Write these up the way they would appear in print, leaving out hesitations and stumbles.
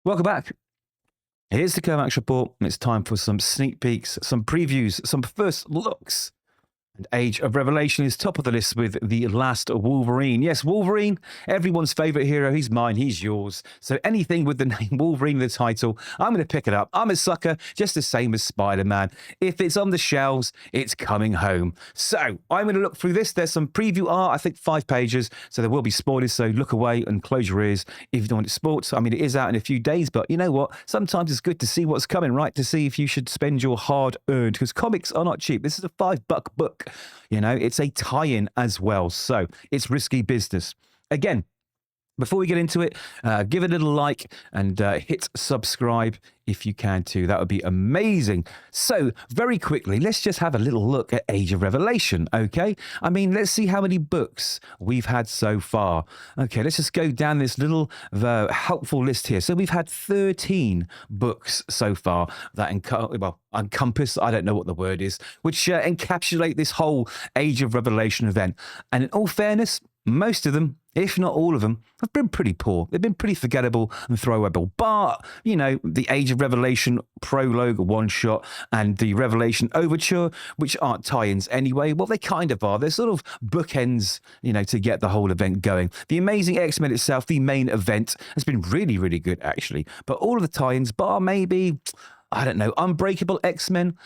Welcome back. Here's the Kovacs report, and it's time for some sneak peeks, some previews, some first looks. And Age of Revelation is top of the list with The Last Wolverine. Yes, Wolverine, everyone's favourite hero. He's mine, he's yours. So anything with the name Wolverine in the title, I'm going to pick it up. I'm a sucker, just the same as Spider-Man. If it's on the shelves, it's coming home. So I'm going to look through this. There's some preview art, I think 5 pages. So there will be spoilers, so look away and close your ears if you don't want it sports. I mean, it is out in a few days, but you know what? Sometimes it's good to see what's coming, right? To see if you should spend your hard-earned, because comics are not cheap. This is a $5 book. You know, it's a tie-in as well. So it's risky business. Again, before we get into it, give it a little like and hit subscribe if you can too. That would be amazing. So very quickly, let's just have a little look at Age of Revelation, okay? I mean, let's see how many books we've had so far. Okay, let's just go down this little helpful list here. So we've had 13 books so far that encompass, I don't know what the word is, which encapsulate this whole Age of Revelation event. And in all fairness, most of them, if not all of them, have been pretty poor. They've been pretty forgettable and throwable. But, you know, the Age of Revelation prologue, one-shot, and the Revelation Overture, which aren't tie-ins anyway, well, they kind of are. They're sort of bookends, you know, to get the whole event going. The Amazing X-Men itself, the main event, has been really, really good, actually. But all of the tie-ins, bar maybe, I don't know, Unbreakable X-Men,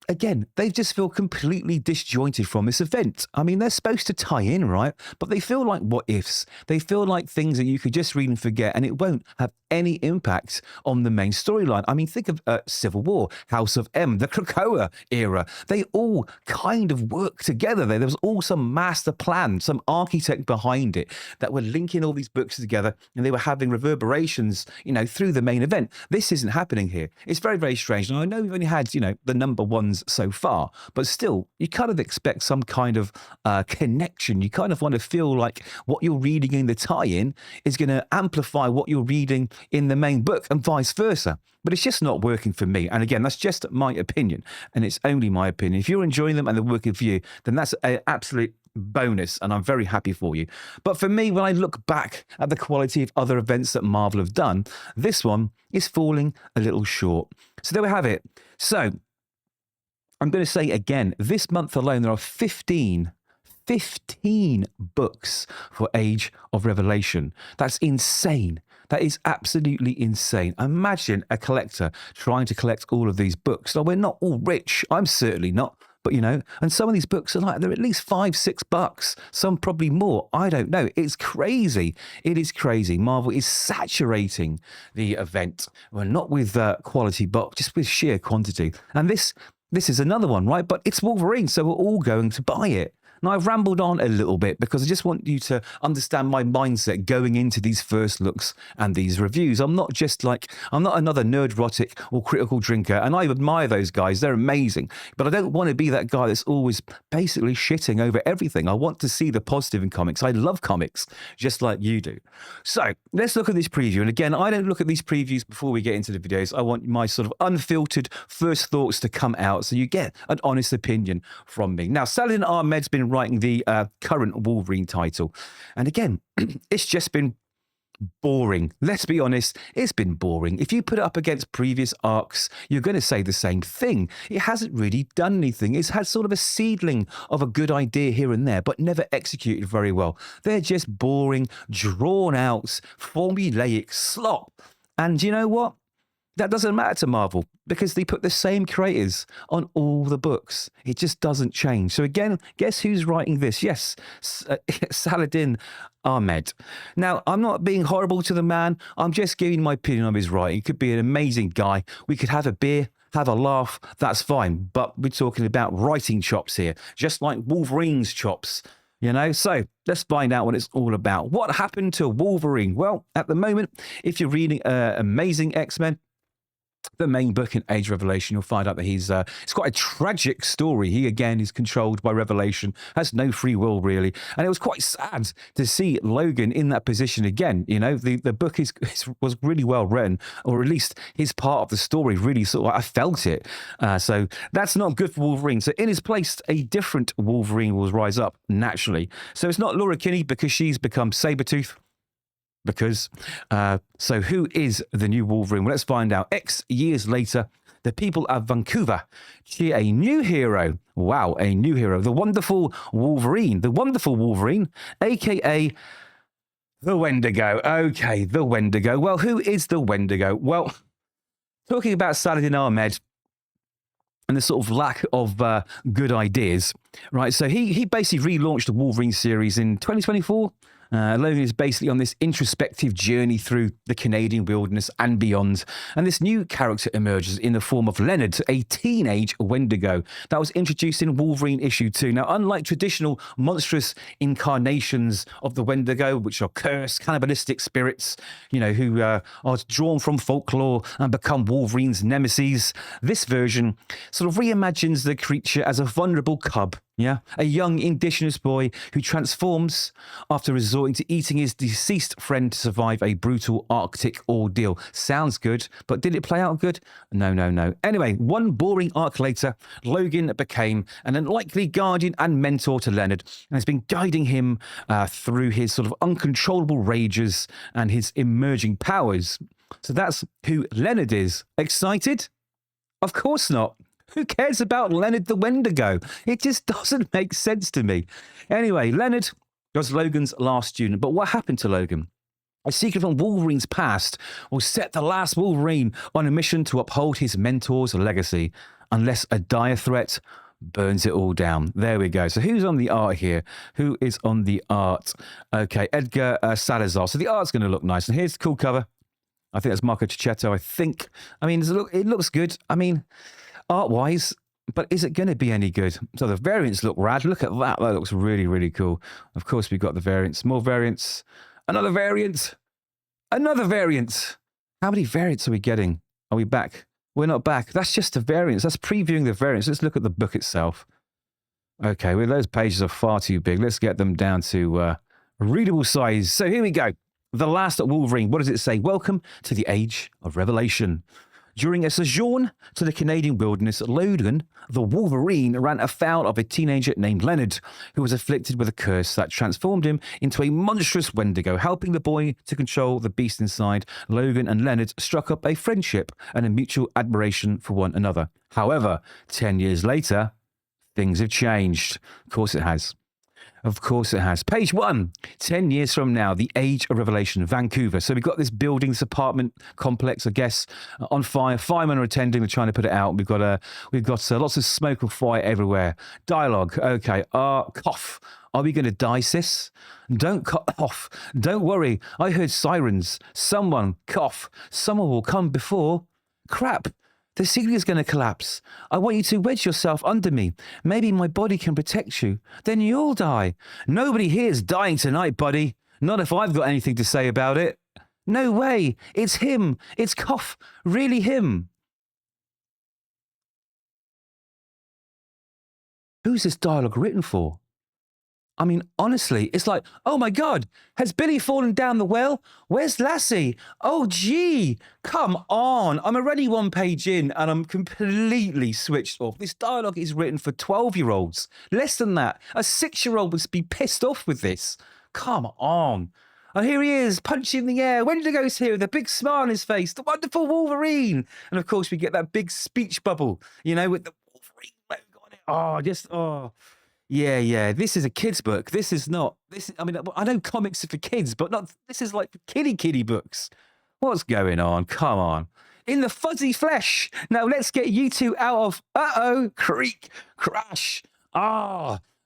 again, they just feel completely disjointed from this event. I mean, they're supposed to tie in, right? But they feel like what ifs. They feel like things that you could just read and forget, and it won't have any impact on the main storyline. I mean, think of Civil War, House of M, the Krakoa era. They all kind of work together there. There was all some master plan, some architect behind it that were linking all these books together, and they were having reverberations, you know, through the main event. This isn't happening here. It's very, very strange. And I know we've only had, you know, the number ones so far, but still, you kind of expect some kind of connection. You kind of want to feel like what you're reading in the tie-in is going to amplify what you're reading in the main book and vice versa. But it's just not working for me. And again, that's just my opinion, and it's only my opinion. If you're enjoying them and they're working for you, then that's an absolute bonus, and I'm very happy for you. But for me, when I look back at the quality of other events that Marvel have done, this one is falling a little short. So there we have it. So I'm going to say again, this month alone, there are 15 books for Age of Revelation. That's insane. That is absolutely insane. Imagine a collector trying to collect all of these books. Now, we're not all rich. I'm certainly not. But, you know, and some of these books are like, they're at least $5-6. Some probably more. I don't know. It's crazy. It is crazy. Marvel is saturating the event. Well, not with quality, but just with sheer quantity. And this is another one, right? But it's Wolverine, so we're all going to buy it. Now, I've rambled on a little bit because I just want you to understand my mindset going into these first looks and these reviews. I'm not another nerdrotic or critical drinker, and I admire those guys. They're amazing. But I don't want to be that guy that's always basically shitting over everything. I want to see the positive in comics. I love comics, just like you do. So let's look at this preview. And again, I don't look at these previews before we get into the videos. I want my sort of unfiltered first thoughts to come out so you get an honest opinion from me. Now, Saladin Ahmed's been writing the current Wolverine title. And again, it's just been boring. Let's be honest, it's been boring. If you put it up against previous arcs, you're going to say the same thing. It hasn't really done anything. It's had sort of a seedling of a good idea here and there, but never executed very well. They're just boring, drawn out, formulaic slop. And you know what? That doesn't matter to Marvel because they put the same creators on all the books. It just doesn't change. So again, guess who's writing this? Yes, Saladin Ahmed. Now, I'm not being horrible to the man. I'm just giving my opinion on his writing. He could be an amazing guy. We could have a beer, have a laugh. That's fine. But we're talking about writing chops here, just like Wolverine's chops. You know, so let's find out what it's all about. What happened to Wolverine? Well, at the moment, if you're reading Amazing X-Men, the main book in Age of Revelation, you'll find out that it's quite a tragic story. He, again, is controlled by Revelation, has no free will, really. And it was quite sad to see Logan in that position again. You know, the book was really well written, or at least his part of the story really sort of, I felt it. So that's not good for Wolverine. So in his place, a different Wolverine will rise up naturally. So it's not Laura Kinney because she's become Sabretooth. because, so who is the new Wolverine? Well, let's find out. X years later, the people of Vancouver cheer a new hero. Wow, a new hero. The wonderful Wolverine. The wonderful Wolverine, a.k.a. the Wendigo. Okay, the Wendigo. Well, who is the Wendigo? Well, talking about Saladin Ahmed and the sort of lack of good ideas, right? So he basically relaunched the Wolverine series in 2024. Logan is basically on this introspective journey through the Canadian wilderness and beyond. And this new character emerges in the form of Leonard, a teenage Wendigo that was introduced in Wolverine issue 2. Now, unlike traditional monstrous incarnations of the Wendigo, which are cursed, cannibalistic spirits, you know, who are drawn from folklore and become Wolverine's nemesis, this version sort of reimagines the creature as a vulnerable cub. Yeah, a young indigenous boy who transforms after resorting to eating his deceased friend to survive a brutal Arctic ordeal. Sounds good, but did it play out good? No, no, no. Anyway, one boring arc later, Logan became an unlikely guardian and mentor to Leonard and has been guiding him through his sort of uncontrollable rages and his emerging powers. So that's who Leonard is. Excited? Of course not. Who cares about Leonard the Wendigo? It just doesn't make sense to me. Anyway, Leonard was Logan's last student. But what happened to Logan? A secret from Wolverine's past will set the last Wolverine on a mission to uphold his mentor's legacy, unless a dire threat burns it all down. There we go. So who's on the art here? Who is on the art? Okay, Edgar Salazar. So the art's going to look nice. And here's the cool cover. I think that's Marco Cicchetto, I think. I mean, it looks good. I mean, art-wise, but is it going to be any good? So the variants look rad. Look at that. That looks really, really cool. Of course, we've got the variants. More variants. Another variant. Another variant. How many variants are we getting? Are we back? We're not back. That's just the variants. That's previewing the variants. Let's look at the book itself. Okay, well, those pages are far too big. Let's get them down to readable size. So here we go. The Last Wolverine. What does it say? Welcome to the Age of Revelation. During a sojourn to the Canadian wilderness, Logan, the Wolverine, ran afoul of a teenager named Leonard, who was afflicted with a curse that transformed him into a monstrous Wendigo. Helping the boy to control the beast inside, Logan and Leonard struck up a friendship and a mutual admiration for one another. However, 10 years later, things have changed. Of course it has. Of course it has. Page 1, 10 years from now, the Age of Revelation, Vancouver. So we've got this building, this apartment complex, I guess, on fire. Firemen are attending, they're trying to put it out. We've got lots of smoke and fire everywhere. Dialogue, okay. Cough. Are we going to die, sis? Don't cough. Don't worry. I heard sirens. Someone cough. Someone will come before. Crap. The ceiling is going to collapse. I want you to wedge yourself under me. Maybe my body can protect you. Then you'll die. Nobody here is dying tonight, buddy. Not if I've got anything to say about it. No way. It's him. It's Cough. Really him. Who's this dialogue written for? I mean, honestly, it's like, oh my God, has Billy fallen down the well? Where's Lassie? Oh, gee, come on. I'm already one page in and I'm completely switched off. This dialogue is written for 12-year-olds. Less than that. A 6-year-old would be pissed off with this. Come on. And here he is, punching the air. Wendigo's here with a big smile on his face. The wonderful Wolverine. And of course, we get that big speech bubble, you know, with the Wolverine logo on it. Oh. Yeah. This is a kid's book. This is not. I mean, I know comics are for kids, but not. This is like kiddie books. What's going on? Come on. In the fuzzy flesh. Now let's get you two out of. Creak, crash.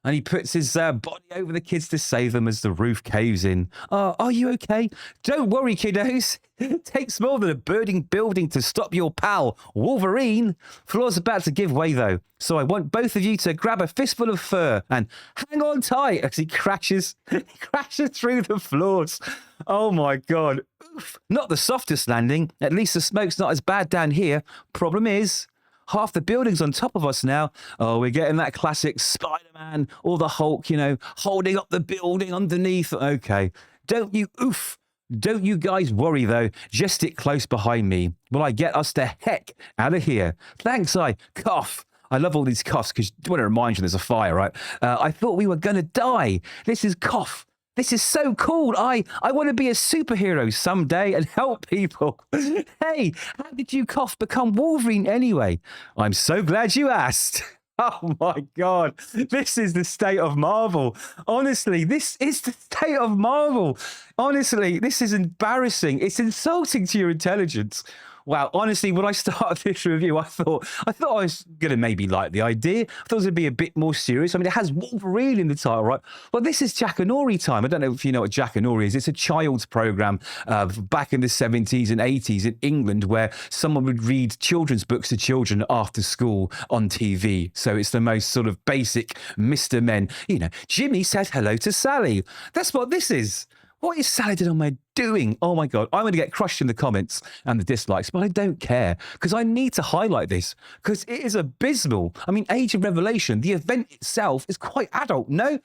And he puts his body over the kids to save them as the roof caves in. Are you okay? Don't worry, kiddos. It takes more than a burning building to stop your pal, Wolverine. Floor's about to give way, though. So I want both of you to grab a fistful of fur and hang on tight as he crashes through the floors. Oh, my God. Oof. Not the softest landing. At least the smoke's not as bad down here. Problem is, half the building's on top of us now. Oh, we're getting that classic Spider-Man or the Hulk, you know, holding up the building underneath. Okay. Don't you guys worry, though. Just stick close behind me. Will I get us the heck out of here? Thanks, I cough. I love all these coughs because you want to remind you there's a fire, right? I thought we were going to die. This is Cough. This is so cool. I want to be a superhero someday and help people. Hey, how did you cough become Wolverine anyway? I'm so glad you asked. Oh my God. This is the state of Marvel. Honestly, this is the state of Marvel. Honestly, this is embarrassing. It's insulting to your intelligence. Wow, honestly, when I started this review, I thought I was gonna maybe like the idea. I thought it was gonna be a bit more serious. I mean, it has Wolverine in the title, right? Well, this is Jackanory time. I don't know if you know what Jackanory is. It's a child's program back in the 70s and 80s in England, where someone would read children's books to children after school on TV. So it's the most sort of basic Mr. Men. You know, Jimmy said hello to Sally. That's what this is. What is Saladin Ahmed doing? Oh my God, I'm going to get crushed in the comments and the dislikes, but I don't care because I need to highlight this because it is abysmal. I mean, Age of Revelation, the event itself is quite adult, no?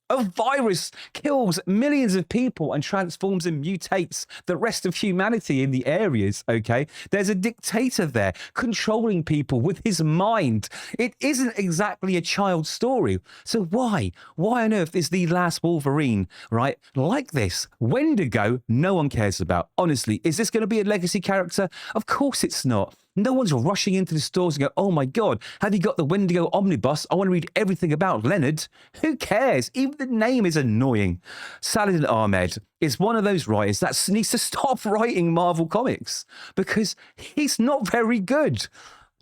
A virus kills millions of people and transforms and mutates the rest of humanity in the areas, okay? There's a dictator there controlling people with his mind. It isn't exactly a child's story. So why? Why on earth is the Last Wolverine, right, like this? Wendigo, no one cares about. Honestly, is this going to be a legacy character? Of course it's not. No one's rushing into the stores and go, oh my God, have you got the Wendigo omnibus? I want to read everything about Leonard. Who cares? Even the name is annoying. Saladin Ahmed is one of those writers that needs to stop writing Marvel comics because he's not very good.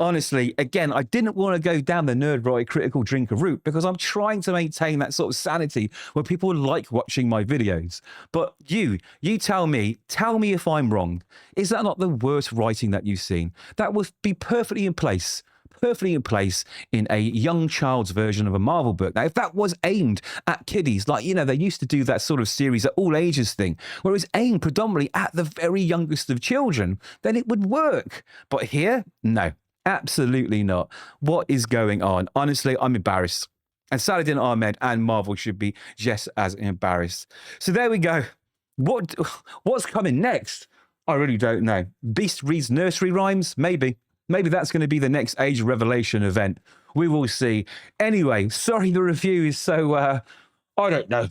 Honestly, again, I didn't want to go down the nerd writer critical drinker route because I'm trying to maintain that sort of sanity where people like watching my videos. But you tell me if I'm wrong. Is that not the worst writing that you've seen? That would be perfectly in place in a young child's version of a Marvel book. Now, if that was aimed at kiddies, like, you know, they used to do that sort of series at all ages thing, where it was aimed predominantly at the very youngest of children, then it would work. But here, no. Absolutely not. What is going on? Honestly, I'm embarrassed. And Saladin Ahmed and Marvel should be just as embarrassed. So there we go. What's coming next? I really don't know. Beast reads nursery rhymes? Maybe. Maybe that's going to be the next Age of Revelation event. We will see. Anyway, sorry the review is so, I don't know,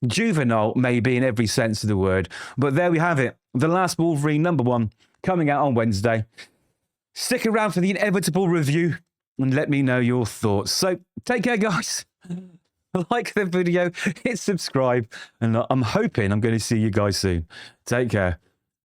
juvenile, maybe in every sense of the word. But there we have it. The Last Wolverine #1 coming out on Wednesday. Stick around for the inevitable review and let me know your thoughts. So take care, guys. Like the video, hit subscribe, and I'm hoping I'm going to see you guys soon. Take care.